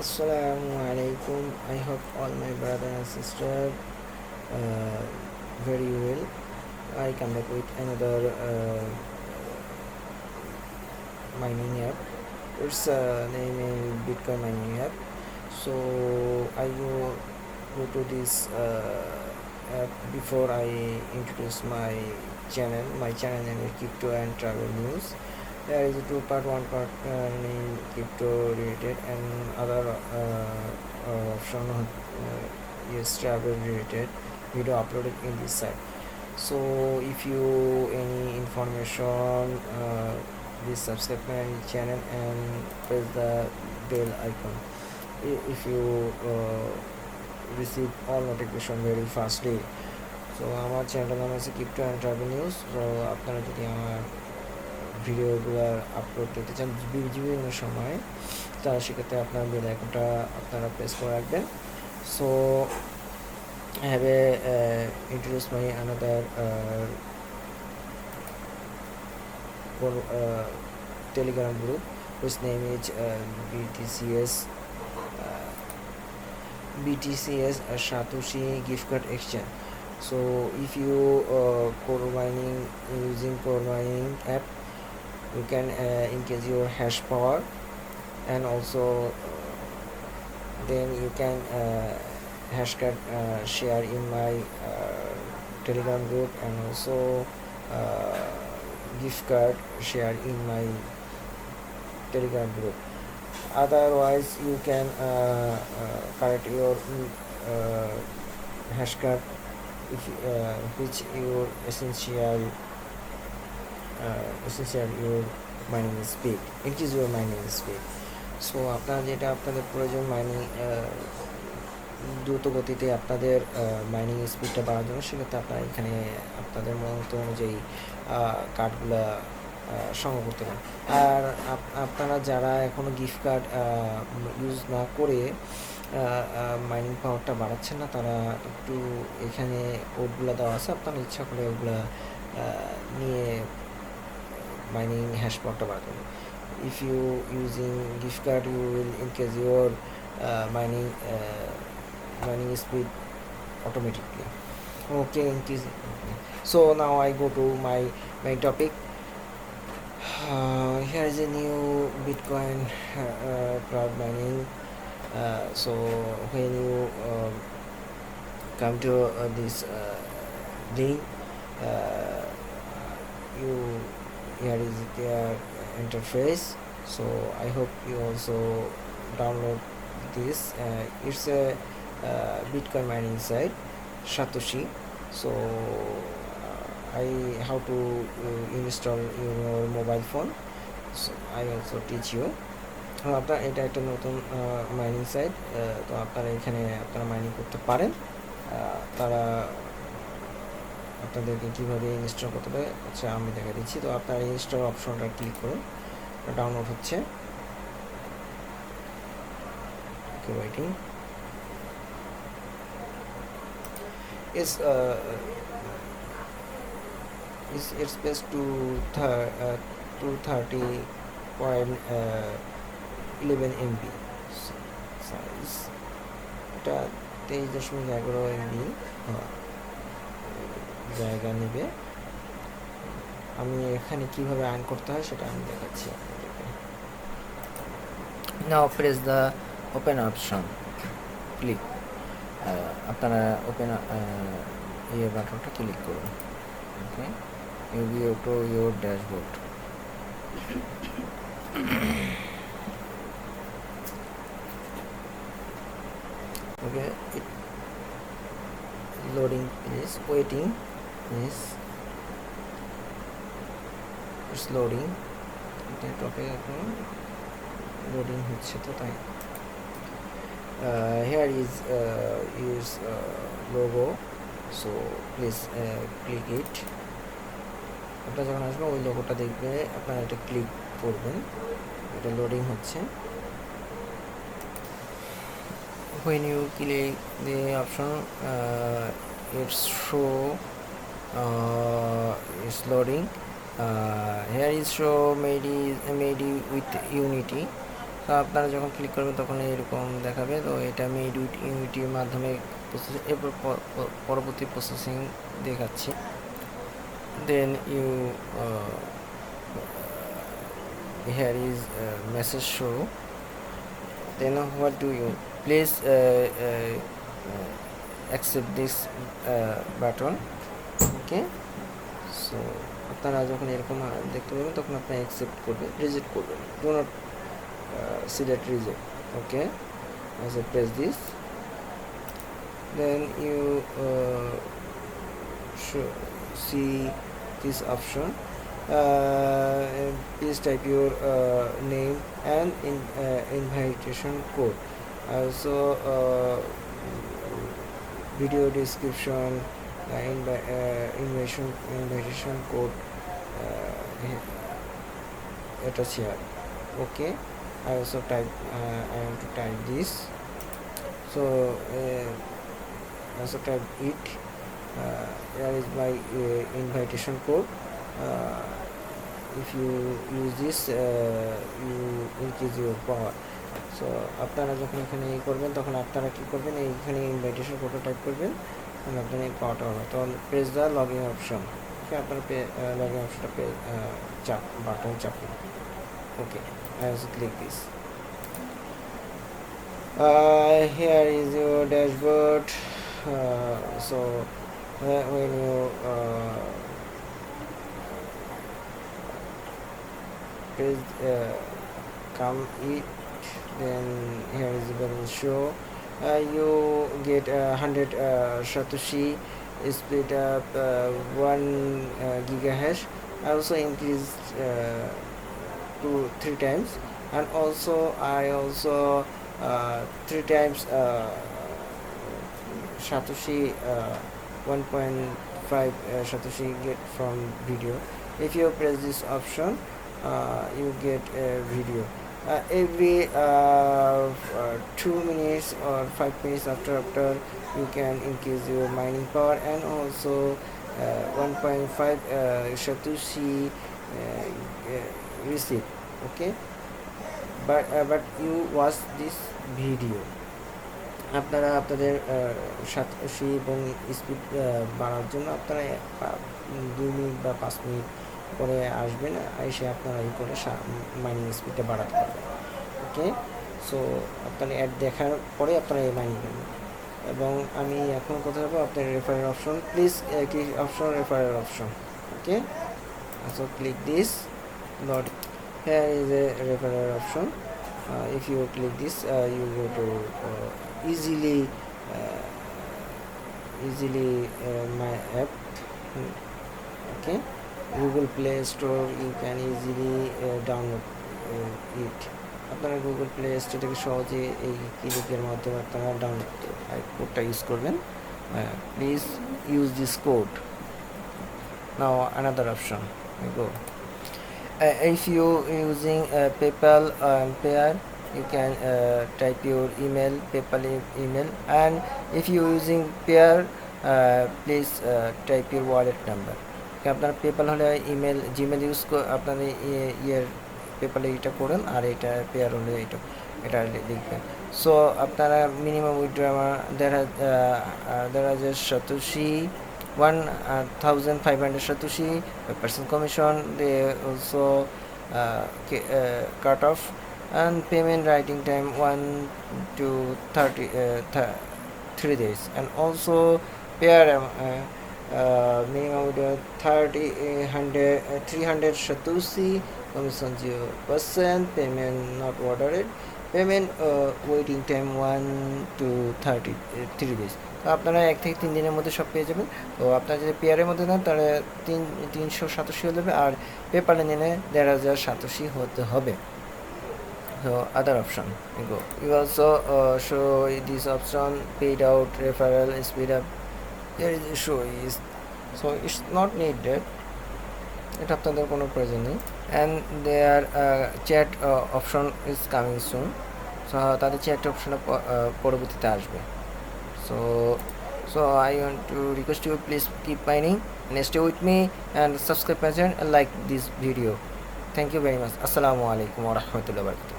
Assalamu alaikum. I hope all my brother and sister uh, very well. I come back with another mining app. Its name is Bitcoin mining app. So I go to this app before I introduce my channel. My channel name is Crypto and Travel News. There is a two-part. One part in crypto related and other option is travel related video uploaded in this site. So if you any information, please subscribe my channel and press the bell icon if you receive all notification very fastly. So আমার চ্যানেলের নাম আছে crypto and travel news. তো আপনারা যদি আমার ভিডিওগুলো upload করতে চান বিভিন্ন সময়, তাহলে সেক্ষেত্রে আপনার বেল আইকনটা আপনারা প্রেস করে রাখবেন। So I have introduced my another Telegram group whose name is BTCS Satoshi gift card exchange. So if you core mining using core mining app, you can increase your hash power, and also then you can hash card share in my Telegram group, and also gift card share in my Telegram group. Otherwise you can correct your hash card if which your essential your mining speed, increase your mining speed. So আপনারা যেটা আপনাদের প্রয়োজন mining দ্রুত গতিতে আপনাদের mining স্পিডটা বাড়ার জন্য, সেক্ষেত্রে আপনারা এখানে আপনাদের মতো অনুযায়ী কার্ডগুলো সংগ্রহ করতে পারেন। আর আপনারা যারা এখনও গিফট কার্ড ইউজ না করে মাইনিং পাওয়ারটা বাড়াচ্ছেন না, তারা একটু এখানে কোডগুলো দেওয়া আছে, আপনারা ইচ্ছা করে ওগুলো নিয়ে mining hash power বাড়াতে হবে। If you using gift card, you will increase your mining speed automatically. Okay, increase. So now I go to my main topic. Here is a new Bitcoin cloud mining. So when you come to this link, here is their interface. So I hope you also download this. It's a Bitcoin mining site, Satoshi. So how to install in your mobile phone, so I also teach you. আপনার এটা একটা নতুন mining site, তো আপনারা এখানে আপনারা mining করতে পারেন। তারা আপনাদেরকে কীভাবে ইনস্টল করতে হবে আচ্ছা আমি দেখা দিচ্ছি। তো আপনার ইনস্টল অপশনটা ক্লিক করুন, ডাউনলোড হচ্ছে, waiting. It's based to 230.11 MB size, এটা 23.11 MB জায়গা নেবে। আমি এখানে কিভাবে আর্ন করতে হয় সেটা আমি দেখাচ্ছি আপনাদেরকে। Now press the open option, click. আপনারা ওপেন বাটনটা ক্লিক করুন। Okay, you go to your dashboard. Okay, it loading is waiting. Yes, it's loading. এটা টপে এখন লোডিং হচ্ছে, তো তাই here is use logo, so please click it. আপনারা যখন আসবেন ওই লোগোটা দেখবে, আপনারা এটা ক্লিক করবেন। এটা লোডিং হচ্ছে। when you click the option, it's show it's loading. Here is show made with Unity. তো আপনারা যখন ক্লিক করবেন তখন এরকম দেখাবে। তো এটা আমি ইউনিটির মাধ্যমে এরপর পরবর্তী প্রসেসিং দেখাচ্ছি। Then you here is message show. Then what do you please accept this button. Okay, so আপনারা যখন এরকম দেখতে পাবেন তখন আপনি অ্যাকসেপ্ট করবেন, রিজেক্ট করবেন, do not select reject. Okay, as I press this, then you see this option. Please type your name and invitation code. Also video description, invitation code attached here. Okay, I also type I want to type this, so I also type it. Here is my invitation code. If you use this you increase your power. So আপনারা যখন এখানে করবেন তখন আপনারা কি করবেন, এইখানে invitation কোডটা টাইপ করবেন এবং আপনার এই পাওয়ারটা হবে। তখন press the login option. Okay, আপনারা লগইন অপশনটা বাটন চাপুন। Okay, I also click this. Here is your dashboard. So when you press come it, then here is the balance show. You get 100 Satoshi split up 1 gigahash. I also increased 3 times, and also I also 3 times Satoshi 1.5 Satoshi get from video. If you press this option, you get a video every 2 minutes or 5 minutes after you can increase your mining power, and also 1.5 Satoshi receive. Okay, but you watch this video. আপনারা আপনাদের satoshi এবং speed বাড়ার জন্য আপনারা 2 minute বা 5 minute পরে আসবেন, এসে আপনারা এই করে মাইনিং স্পিডটা বাড়াতে পারবেন। ওকে, সো আপনারা অ্যাড দেখার পরে আপনারা এই মাইনিং করবেন। এবং আমি এখন কথা বলবো আপনার রেফারেল অপশন। প্লিজ কি option, referral option. Okay, so click this dot, here is a referral option. If you click this you go to easily my app. Okay, Google Play Store, you can easily download it. আপনারা Google play store থেকে সহজে এই ক্লিকের মাধ্যমে আপনারা download কোডটা use করবেন। Please use this code. Now another option, we go. If you using PayPal Payer, you can type your email, PayPal email, and if you using Payer, please type your wallet number. আপনার PayPal হলে email Gmail use আপনাদের ইয়ের পেপ্যালে এটা করেন, আর এটা pair হলে এটা লিখবেন। সো আপনারা minimum withdraw there is Satoshi 1,500 Satoshi, 5% commission. They also cut off, and payment writing time 1 to 3 days, and also pair minimum 300 Satoshi, commission 0%, payment not ordered, payment waiting time 1 to 3 days. তো আপনারা 1 থেকে 3 দিনের মধ্যে সব পেয়ে যাবেন। তো আপনারা যদি পেয়ারের মধ্যে নেন তাহলে 300 সাতোশি হয়ে যাবে, আর পেপারে নিলে 1,500 সাতোশি হতে হবে। So other option, you go. You also show this option, paid out, referral, speed up. There is a show is, so it's not needed. এটা আপনাদের কোনো প্রয়োজন নেই। And their chat option is coming soon. So তাদের chat অপশনটা পরবর্তীতে আসবে। So I want to request you, please keep mining and stay with me and subscribe my channel and like this video. Thank you very much. Assalamu alaikum wa rahmatullahi wa barakatuh.